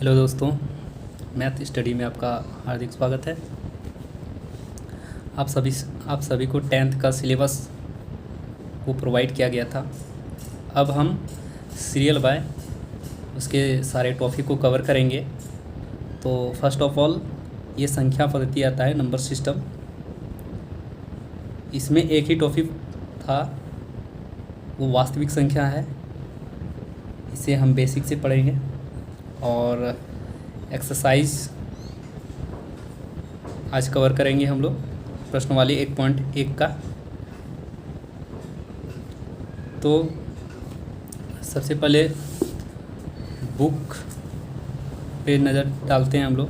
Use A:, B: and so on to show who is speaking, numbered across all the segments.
A: Hello दोस्तों, math study में आपका हार्दिक स्वागत है। आप सभी को 10th का सिलेबस वो प्रोवाइड किया गया था। अब हम सीरियल बाय उसके सारे टॉपिक को कवर करेंगे। तो फर्स्ट ऑफ ऑल ये संख्या पद्धति आता है, नंबर सिस्टम। इसमें एक ही टॉपिक था, वो वास्तविक संख्या है। इसे हम बेसिक से पढ़ेंगे और एक्सरसाइज आज कवर करेंगे हम लोग, प्रश्नवाली 1.1 का। तो सबसे पहले बुक पे नज़र डालते हैं हम लोग,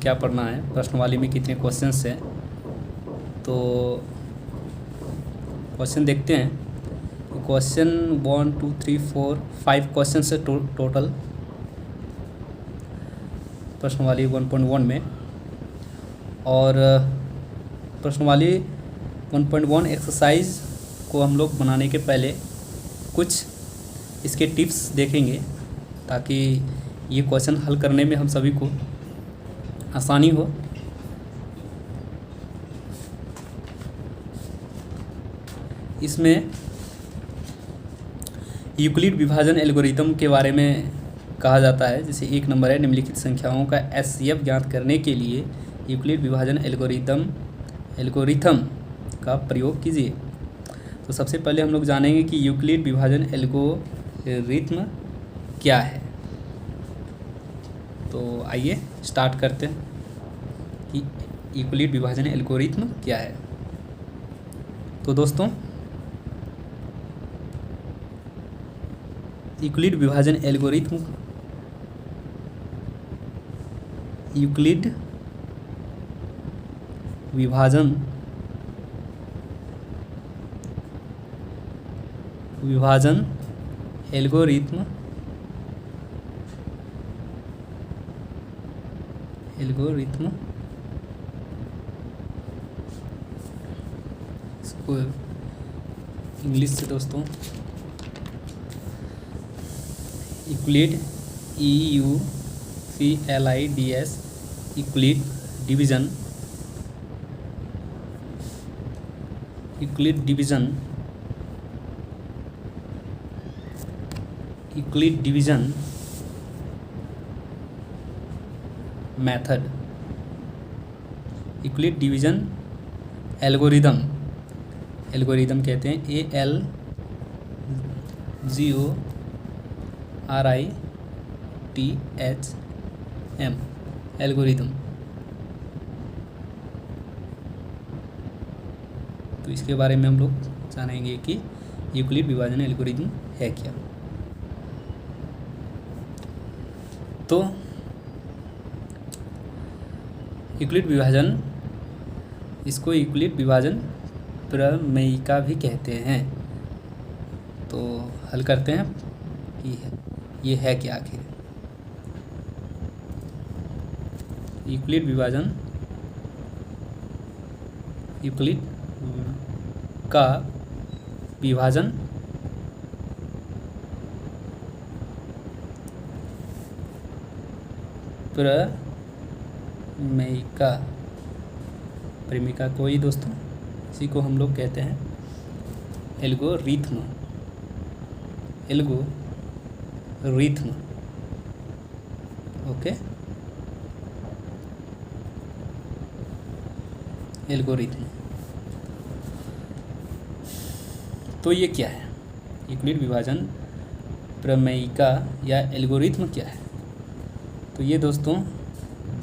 A: क्या पढ़ना है, प्रश्नवाली में कितने क्वेश्चंस हैं। तो क्वेश्चन देखते हैं। क्वेश्चन 1 2 3 4 5 क्वेश्चन है टोटल प्रश्नवाली 1.1 में। और प्रश्नवाली 1.1 एक्सरसाइज को हम लोग बनाने के पहले कुछ इसके टिप्स देखेंगे, ताकि ये क्वेश्चन हल करने में हम सभी को आसानी हो। इसमें यूक्लिड विभाजन एल्गोरिथम के बारे में कहा जाता है। जैसे एक नंबर है, निम्नलिखित संख्याओं का एचसीएफ ज्ञात करने के लिए यूक्लिड विभाजन एल्गोरिथम का प्रयोग कीजिए। तो सबसे पहले हम लोग जानेंगे कि यूक्लिड विभाजन एल्गोरिथम क्या है। तो आइए स्टार्ट करते हैं कि यूक्लिड विभाजन एल्गोरिथम क्या है। तो दोस्तों, यूक्लिड विभाजन एल्गोरिथम यूक्लिड विभाजन एल्गोरिथम इसको इंग्लिश से दोस्तों Euclid EUCLIDS Euclid division method, Euclid division algorithm कहते हैं ALGORITHM एल्गोरिदम। तो इसके बारे में हम लोग जानेंगे कि यूक्लिड विभाजन एल्गोरिदम है क्या। तो यूक्लिड विभाजन, इसको यूक्लिड विभाजन प्रमेयिका भी कहते हैं। तो हल करते हैं कि ये है क्या आखिर। यूक्लिड का विभाजन प्रमेयिका को ही दोस्तों, इसी को हम लोग कहते हैं एल्गोरिथम। Okay, algorithm. तो ये क्या है, यूक्लिड विभाजन प्रमेयिका या एल्गोरिथम क्या है। तो ये दोस्तों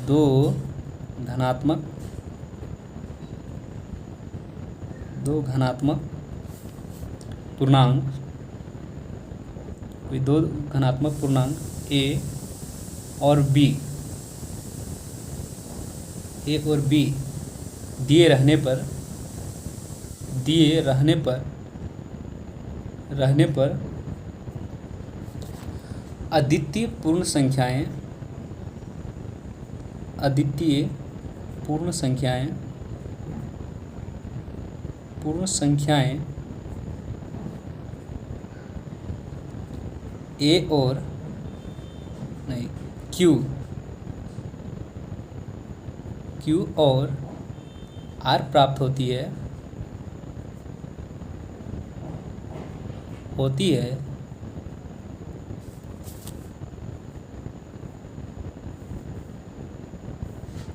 A: दो घनात्मक पूर्णांक, कोई दो घनात्मक पूर्णांक ए और बी दिए रहने पर अद्वितीय पूर्ण संख्याएं ए और नहीं क्यू क्यू और आर प्राप्त होती है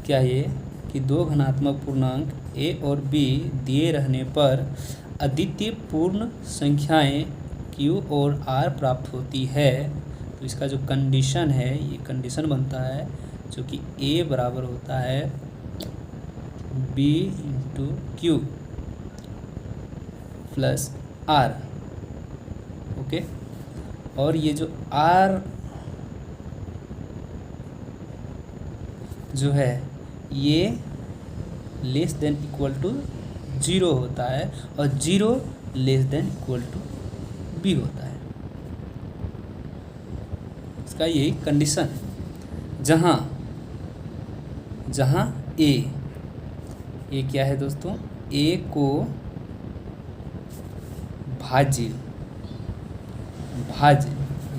A: क्या ये कि दो धनात्मक पूर्णांक a और b दिए रहने पर अद्वितीय पूर्ण संख्याएं q और r प्राप्त होती है। तो इसका जो कंडीशन है, ये कंडीशन बनता है जो कि a बराबर होता है b into Q plus r। Okay, और ये जो r जो है ये लेस देन इक्वल टू 0 होता है और 0 less than equal to b होता है। इसका यही कंडीशन है। जहाँ a क्या है दोस्तों, a को भाज्य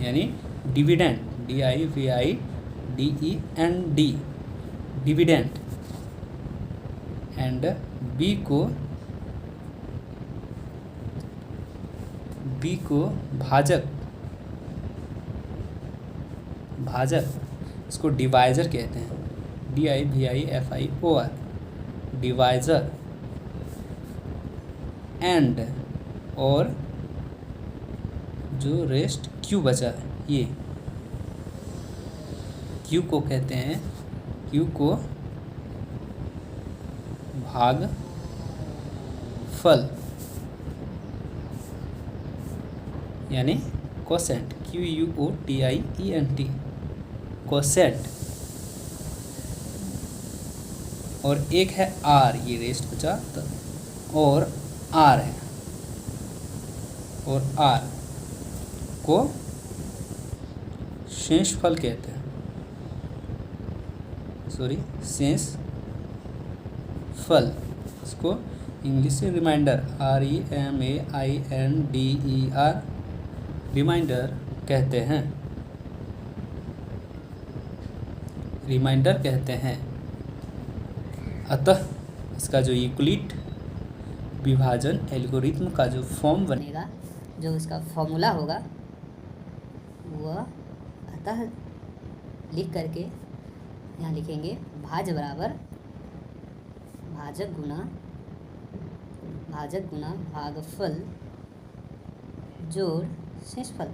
A: यानी dividend, DIVIDEND dividend, and b को भाजक, इसको डिवाइजर कहते हैं, DIVIFIOR डिवाइजर, एंड और जो रेस्ट q बचा है, ये q को कहते हैं, q को भागफल यानी कोसेंट, QUOTIENT कोसेंट, और एक है r, ये रेस्ट बचा और r है, और r को शेषफल कहते हैं, शेषफल, इसको इंग्लिश से रिमाइंडर, REMAINDER रिमाइंडर कहते हैं। अतः इसका जो यूक्लिड विभाजन एल्गोरिथम का जो फॉर्म
B: बनेगा, जो इसका फॉर्मूला होगा वह अतः लिख करके यहाँ लिखेंगे भाज्य बराबर भाजक गुना भागफल जोड़ शेषफल।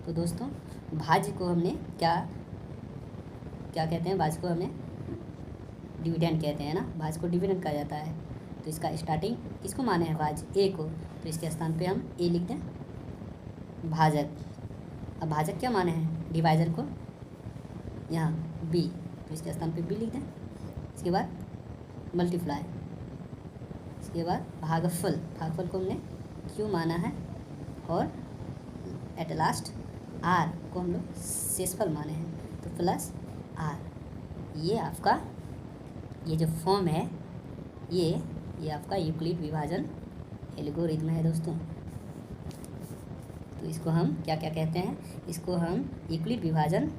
B: तो दोस्तों भाज्य को हमने क्या कहते हैं, भाज्य को हमने डिविडेंड कहते हैं ना, भाज्य को डिविडेंड कहा जाता है। तो इसका स्टार्टिंग किसको माने हैं, भाज्य a को, तो इसके स्थान पे हम a लिख दें, भाजक। अब भाजक क्या माने हैं, डिवाइजर को, यहाँ b, तो इसके स्थान पे b लिख दें। इसके बाद मल्टीप्लाई, इसके बाद भागफल को हमने q माना है, और एट लास्ट r को हम लोग शेषफल माने हैं, तो प्लस r। ये आपका ये जो फॉर्म है, ये आपका यूक्लिड विभाजन एल्गोरिथम है दोस्तों। तो इसको हम क्या कहते हैं, इसको हम यूक्लिड विभाजन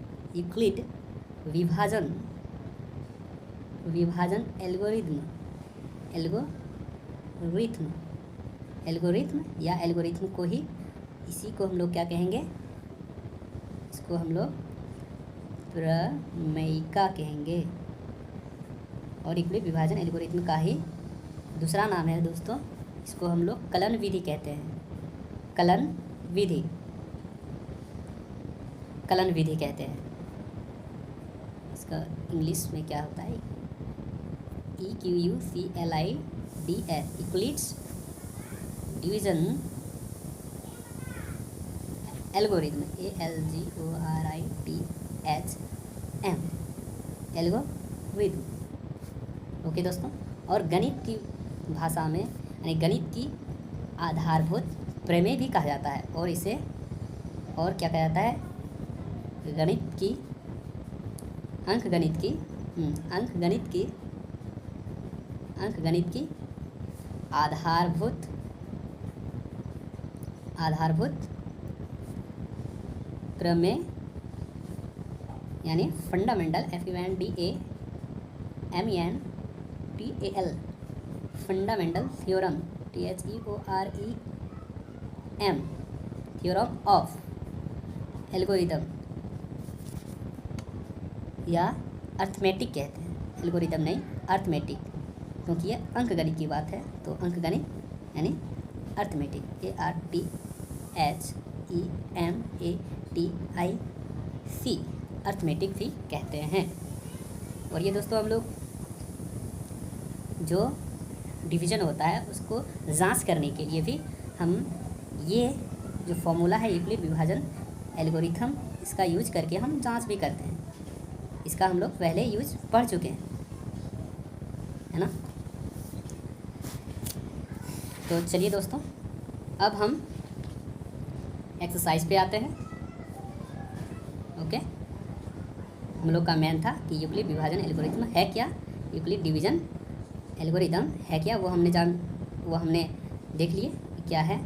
B: एल्गोरिथम या एल्गोरिथम को ही, इसी को हम लोग क्या कहेंगे, इसको हम लोग प्रमेयिका कहेंगे, और यूक्लिड विभाजन एल्गोरिथम का ही दूसरा नाम है दोस्तों, इसको हम लोग कलन विधि कहते हैं, कलन विधि कहते हैं। इसका इंग्लिश में क्या होता है, EQUCLIDS Euclid's division algorithm, ALGORITHM algorithm. Okay दोस्तों, और गणित की भाषा में यानी गणित की आधारभूत प्रमेय भी कहा जाता है, और इसे और क्या कहा जाता है, अंकगणित की आधारभूत प्रमेय यानी fundamental FUNDAMENTAL fundamental theorem THEOREM theorem of algorithm या अर्थमेटिक कहते हैं, एल्गोरिदम नहीं अर्थमेटिक, क्योंकि ये अंकगणित की बात है तो अंकगणित यानी अर्थमेटिक ARTHEMATIC अर्थमेटिक भी कहते हैं। और ये दोस्तों हम लोग जो डिवीज़न होता है उसको जांच करने के लिए भी हम ये जो फॉर्मूला है यूक्लिड विभाजन एल्गोरिथम, इसका यूज करके हम जांच भी करते हैं। इसका हम लोग पहले यूज पढ़ चुके हैं, है ना। तो चलिए दोस्तों, अब हम एक्सरसाइज पे आते हैं। ओके, हम लोग का मेन था कि यूक्लिड विभाजन एल्गोरिथम है क्या, यूक्लिड डिवीजन एल्गोरिथम है क्या, वो हमने देख लिए क्या है।